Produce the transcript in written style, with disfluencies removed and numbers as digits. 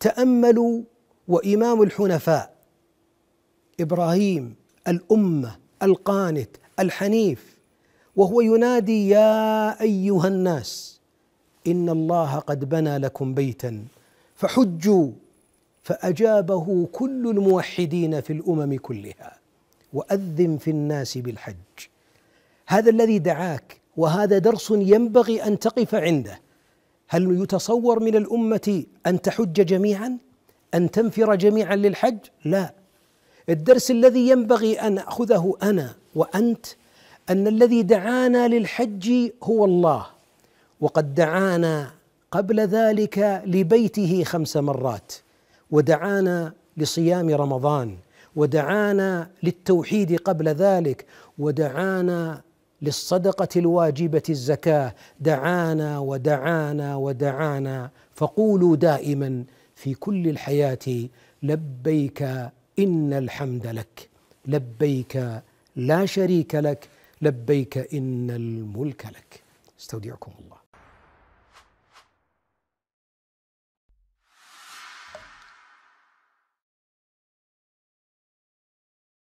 تأملوا وإمام الحنفاء إبراهيم الأمة القانت الحنيف وهو ينادي يا أيها الناس إن الله قد بنى لكم بيتا فحجوا، فأجابه كل الموحدين في الأمم كلها وأذن في الناس بالحج. هذا الذي دعاك، وهذا درس ينبغي أن تقف عنده. هل يتصور من الأمة أن تحج جميعا؟ أن تنفر جميعا للحج؟ لا. الدرس الذي ينبغي أن أخذه أنا وأنت أن الذي دعانا للحج هو الله، وقد دعانا قبل ذلك لبيته 5 مرات، ودعانا لصيام رمضان، ودعانا للتوحيد قبل ذلك، ودعانا للصدقة الواجبة الزكاة، دعانا ودعانا ودعانا. فقولوا دائما في كل الحياة لبيك إن الحمد لك، لبيك لا شريك لك، لبيك إن الملك لك. استودعكم الله.